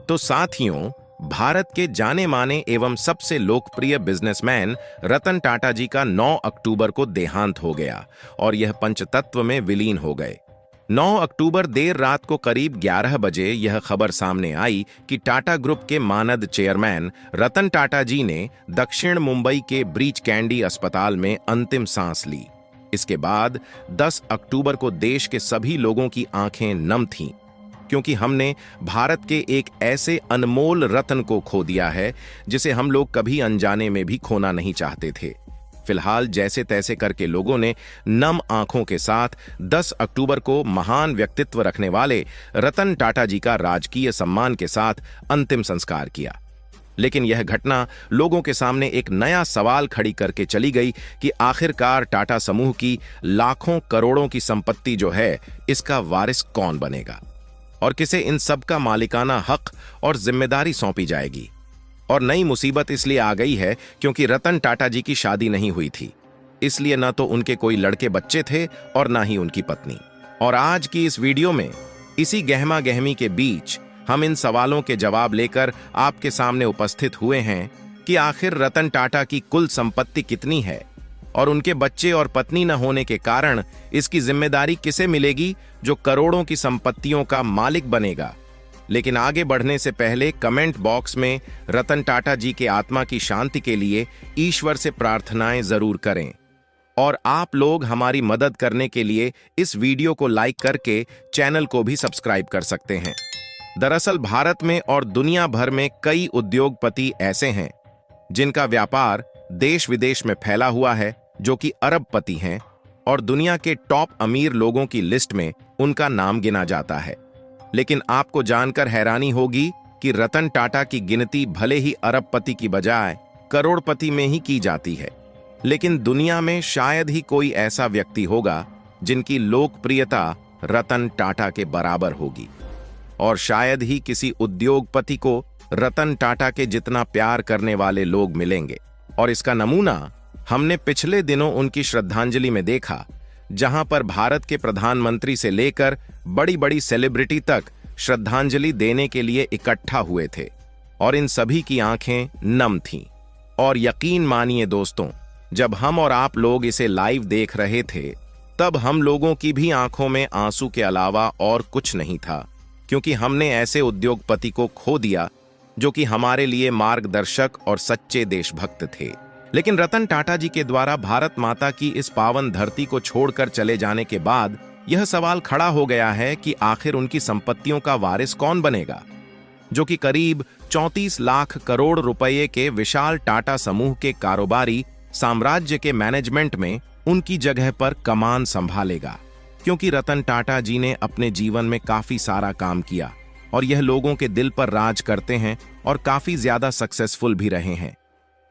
तो साथियों, भारत के जाने माने एवं सबसे लोकप्रिय बिजनेसमैन रतन टाटा जी का 9 अक्टूबर को देहांत हो गया और यह पंचतत्व में विलीन हो गए। 9 अक्टूबर देर रात को करीब 11 बजे यह खबर सामने आई कि टाटा ग्रुप के मानद चेयरमैन रतन टाटा जी ने दक्षिण मुंबई के ब्रीच कैंडी अस्पताल में अंतिम सांस ली। इसके बाद 10 अक्टूबर को देश के सभी लोगों की आंखें नम थीं, क्योंकि हमने भारत के एक ऐसे अनमोल रत्न को खो दिया है जिसे हम लोग कभी अनजाने में भी खोना नहीं चाहते थे। फिलहाल जैसे तैसे करके लोगों ने नम आंखों के साथ 10 अक्टूबर को महान व्यक्तित्व रखने वाले रतन टाटा जी का राजकीय सम्मान के साथ अंतिम संस्कार किया। लेकिन यह घटना लोगों के सामने एक नया सवाल खड़ी करके चली गई कि आखिरकार टाटा समूह की लाखों करोड़ों की संपत्ति जो है, इसका वारिस कौन बनेगा और किसे इन सब का मालिकाना हक और जिम्मेदारी सौंपी जाएगी। और नई मुसीबत इसलिए आ गई है क्योंकि रतन टाटा जी की शादी नहीं हुई थी, इसलिए न तो उनके कोई लड़के बच्चे थे और न ही उनकी पत्नी। और आज की इस वीडियो में इसी गहमा गहमी के बीच हम इन सवालों के जवाब लेकर आपके सामने उपस्थित हुए हैं कि आखिर रतन टाटा की कुल संपत्ति कितनी है और उनके बच्चे और पत्नी न होने के कारण इसकी जिम्मेदारी किसे मिलेगी जो करोड़ों की संपत्तियों का मालिक बनेगा। लेकिन आगे बढ़ने से पहले कमेंट बॉक्स में रतन टाटा जी के आत्मा की शांति के लिए ईश्वर से प्रार्थनाएं जरूर करें। और आप लोग हमारी मदद करने के लिए इस वीडियो को लाइक करके चैनल को भी सब्सक्राइब कर सकते हैं। दरअसल भारत में और दुनिया भर में कई उद्योगपति ऐसे हैं जिनका व्यापार देश विदेश में फैला हुआ है, जो कि अरबपति हैं और दुनिया के टॉप अमीर लोगों की लिस्ट में उनका नाम गिना जाता है। लेकिन आपको जानकर हैरानी होगी कि रतन टाटा की गिनती भले ही अरबपति की बजाय करोड़पति में ही की जाती है, लेकिन दुनिया में शायद ही कोई ऐसा व्यक्ति होगा जिनकी लोकप्रियता रतन टाटा के बराबर होगी। और शायद ही किसी उद्योगपति को रतन टाटा के जितना प्यार करने वाले लोग मिलेंगे। और इसका नमूना हमने पिछले दिनों उनकी श्रद्धांजलि में देखा, जहां पर भारत के प्रधानमंत्री से लेकर बड़ी बड़ी सेलिब्रिटी तक श्रद्धांजलि देने के लिए इकट्ठा हुए थे और इन सभी की आंखें नम थीं। और यकीन मानिए दोस्तों, जब हम और आप लोग इसे लाइव देख रहे थे तब हम लोगों की भी आंखों में आंसू के अलावा और कुछ नहीं था, क्योंकि हमने ऐसे उद्योगपति को खो दिया जो कि हमारे लिए मार्गदर्शक और सच्चे देशभक्त थे। लेकिन रतन टाटा जी के द्वारा भारत माता की इस पावन धरती को छोड़कर चले जाने के बाद यह सवाल खड़ा हो गया है कि आखिर उनकी संपत्तियों का वारिस कौन बनेगा, जो कि करीब 34 लाख करोड़ रुपए के विशाल टाटा समूह के कारोबारी साम्राज्य के मैनेजमेंट में उनकी जगह पर कमान संभालेगा। क्योंकि रतन टाटा जी ने अपने जीवन में काफी सारा काम किया और यह लोगों के दिल पर राज करते हैं और काफी ज्यादा सक्सेसफुल भी रहे हैं।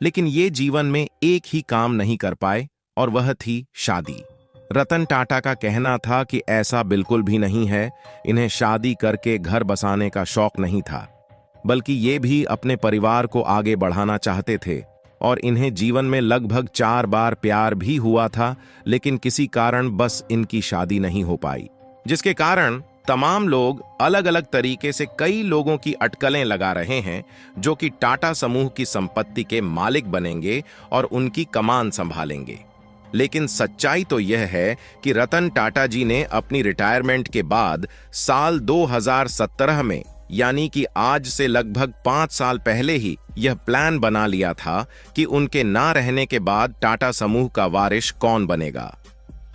लेकिन ये जीवन में एक ही काम नहीं कर पाए और वह थी शादी। रतन टाटा का कहना था कि ऐसा बिल्कुल भी नहीं है, इन्हें शादी करके घर बसाने का शौक नहीं था, बल्कि ये भी अपने परिवार को आगे बढ़ाना चाहते थे। और इन्हें जीवन में लगभग 4 बार प्यार भी हुआ था, लेकिन किसी कारण बस इनकी शादी नहीं हो पाई, जिसके कारण तमाम लोग अलग अलग तरीके से कई लोगों की अटकलें लगा रहे हैं जो कि टाटा समूह की संपत्ति के मालिक बनेंगे और उनकी कमान संभालेंगे। लेकिन सच्चाई तो यह है कि रतन टाटा जी ने अपनी रिटायरमेंट के बाद साल 2017 में, यानी कि आज से लगभग 5 साल पहले ही यह प्लान बना लिया था कि उनके ना रहने के बाद टाटा समूह का वारिस कौन बनेगा।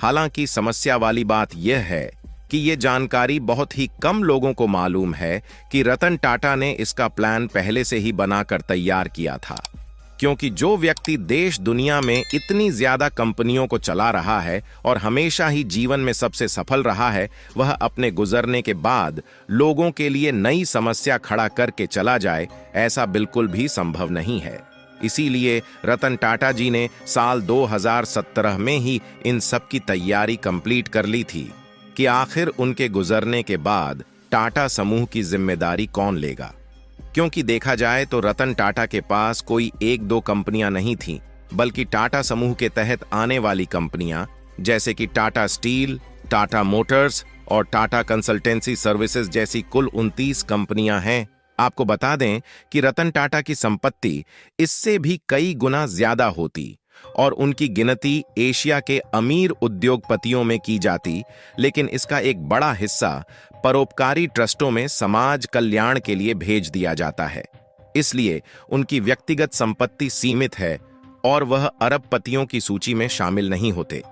हालांकि समस्या वाली बात यह है कि यह जानकारी बहुत ही कम लोगों को मालूम है कि रतन टाटा ने इसका प्लान पहले से ही बनाकर तैयार किया था। क्योंकि जो व्यक्ति देश दुनिया में इतनी ज्यादा कंपनियों को चला रहा है और हमेशा ही जीवन में सबसे सफल रहा है, वह अपने गुजरने के बाद लोगों के लिए नई समस्या खड़ा करके चला जाए, ऐसा बिल्कुल भी संभव नहीं है। इसीलिए रतन टाटा जी ने साल 2017 में ही इन सब की तैयारी कंप्लीट कर ली थी कि आखिर उनके गुजरने के बाद टाटा समूह की जिम्मेदारी कौन लेगा। क्योंकि देखा जाए तो रतन टाटा के पास कोई 1-2 कंपनियां नहीं थीं, बल्कि टाटा समूह के तहत आने वाली कंपनियां जैसे कि टाटा स्टील, टाटा मोटर्स और टाटा कंसल्टेंसी सर्विसेज जैसी कुल 29 कंपनियां हैं आपको बता दें कि रतन टाटा की संपत्ति इससे भी कई गुना ज्यादा होती और उनकी गिनती एशिया के अमीर उद्योगपतियों में की जाती, लेकिन इसका एक बड़ा हिस्सा परोपकारी ट्रस्टों में समाज कल्याण के लिए भेज दिया जाता है। इसलिए उनकी व्यक्तिगत संपत्ति सीमित है और वह अरबपतियों की सूची में शामिल नहीं होते।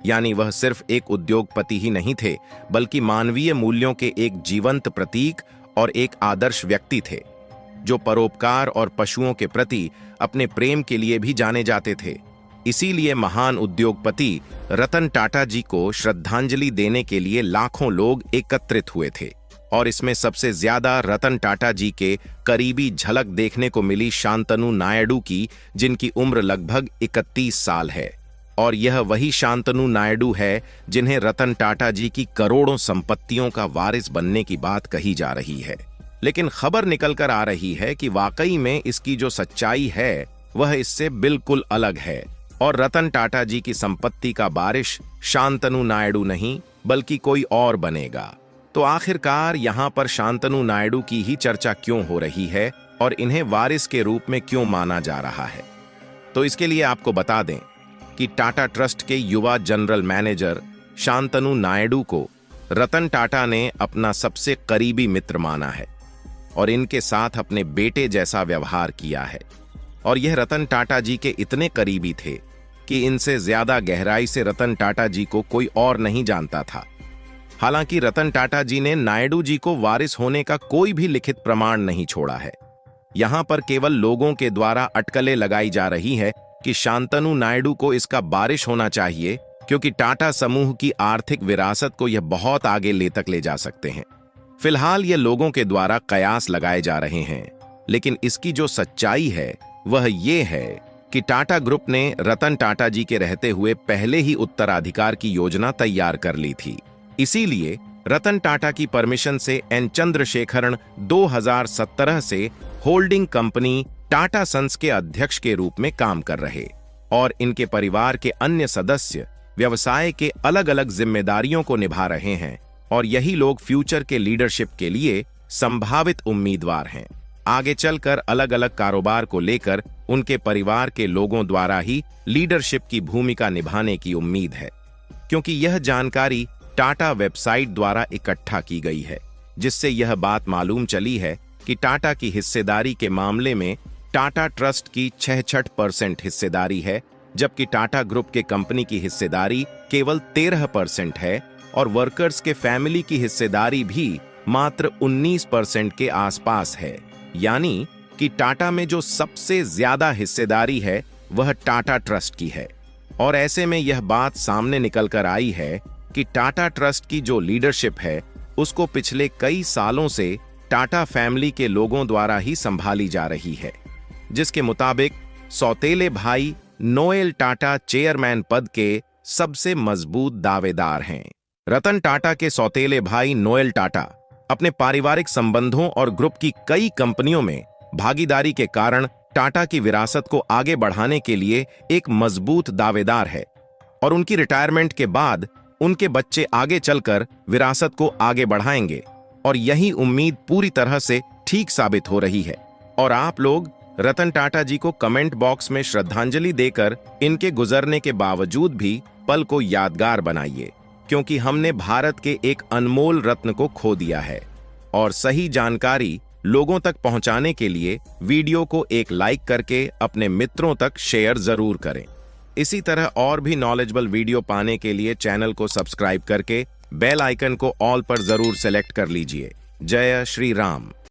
यानी वह सिर्फ एक उद्योगपति ही नहीं थे, बल्कि मानवीय मूल्यों के एक जीवंत प्रतीक और एक आदर्श व्यक्ति थे, जो परोपकार और पशुओं के प्रति अपने प्रेम के लिए भी जाने जाते थे। इसीलिए महान उद्योगपति रतन टाटा जी को श्रद्धांजलि देने के लिए लाखों लोग एकत्रित हुए थे और इसमें सबसे ज्यादा रतन टाटा जी के करीबी झलक देखने को मिली शांतनु नायडू की, जिनकी उम्र लगभग 31 साल है। और यह वही शांतनु नायडू है जिन्हें रतन टाटा जी की करोड़ों संपत्तियों का वारिस बनने की बात कही जा रही है। लेकिन खबर निकल कर आ रही है कि वाकई में इसकी जो सच्चाई है वह इससे बिल्कुल अलग है और रतन टाटा जी की संपत्ति का वारिस शांतनु नायडू नहीं बल्कि कोई और बनेगा। तो आखिरकार यहाँ पर शांतनु नायडू की ही चर्चा क्यों हो रही है और इन्हें वारिस के रूप में क्यों माना जा रहा है? तो इसके लिए आपको बता दें कि टाटा ट्रस्ट के युवा जनरल मैनेजर शांतनु नायडू को रतन टाटा ने अपना सबसे करीबी मित्र माना है और इनके साथ अपने बेटे जैसा व्यवहार किया है। और यह रतन टाटा जी के इतने करीबी थे कि इनसे ज्यादा गहराई से रतन टाटा जी को कोई और नहीं जानता था। हालांकि रतन टाटा जी ने नायडू जी को वारिस होने का कोई भी लिखित प्रमाण नहीं छोड़ा है। यहां पर केवल लोगों के द्वारा अटकलें लगाई जा रही है कि शांतनु नायडू को इसका वारिस होना चाहिए, क्योंकि टाटा समूह की आर्थिक विरासत को यह बहुत आगे ले जा सकते हैं। फिलहाल ये लोगों के द्वारा कयास लगाए जा रहे हैं, लेकिन इसकी जो सच्चाई है वह ये है कि टाटा ग्रुप ने रतन टाटा जी के रहते हुए पहले ही उत्तराधिकार की योजना तैयार कर ली थी। इसीलिए रतन टाटा की परमिशन से एन चंद्रशेखरन 2017 से होल्डिंग कंपनी टाटा सन्स के अध्यक्ष के रूप में काम कर रहे और इनके परिवार के अन्य सदस्य व्यवसाय के अलग अलग जिम्मेदारियों को निभा रहे हैं और यही लोग फ्यूचर के लीडरशिप के लिए संभावित उम्मीदवार हैं। आगे चलकर अलग अलग कारोबार को लेकर उनके परिवार के लोगों द्वारा ही लीडरशिप की भूमिका निभाने की उम्मीद है, क्योंकि यह जानकारी टाटा वेबसाइट द्वारा इकट्ठा की गई है, जिससे यह बात मालूम चली है कि टाटा की हिस्सेदारी के मामले में टाटा ट्रस्ट की 66% हिस्सेदारी है, जबकि टाटा ग्रुप के कंपनी की हिस्सेदारी केवल 13% है और वर्कर्स के फैमिली की हिस्सेदारी भी मात्र 19% के आसपास है। यानी कि टाटा में जो सबसे ज्यादा हिस्सेदारी है वह टाटा ट्रस्ट की है। और ऐसे में यह बात सामने निकल कर आई है कि टाटा ट्रस्ट की जो लीडरशिप है उसको पिछले कई सालों से टाटा फैमिली के लोगों द्वारा ही संभाली जा रही है, जिसके मुताबिक सौतेले भाई नोएल टाटा चेयरमैन पद के सबसे मजबूत दावेदार हैं। रतन टाटा के सौतेले भाई नोएल टाटा अपने पारिवारिक संबंधों और ग्रुप की कई कंपनियों में भागीदारी के कारण टाटा की विरासत को आगे बढ़ाने के लिए एक मजबूत दावेदार है और उनकी रिटायरमेंट के बाद उनके बच्चे आगे चलकर विरासत को आगे बढ़ाएंगे और यही उम्मीद पूरी तरह से ठीक साबित हो रही है। और आप लोग रतन टाटा जी को कमेंट बॉक्स में श्रद्धांजलि देकर इनके गुजरने के बावजूद भी पल को यादगार बनाइए, क्योंकि हमने भारत के एक अनमोल रत्न को खो दिया है। और सही जानकारी लोगों तक पहुंचाने के लिए वीडियो को एक लाइक करके अपने मित्रों तक शेयर जरूर करें। इसी तरह और भी नॉलेजेबल वीडियो पाने के लिए चैनल को सब्सक्राइब करके बेल आइकन को ऑल पर जरूर सेलेक्ट कर लीजिए। जय श्री राम।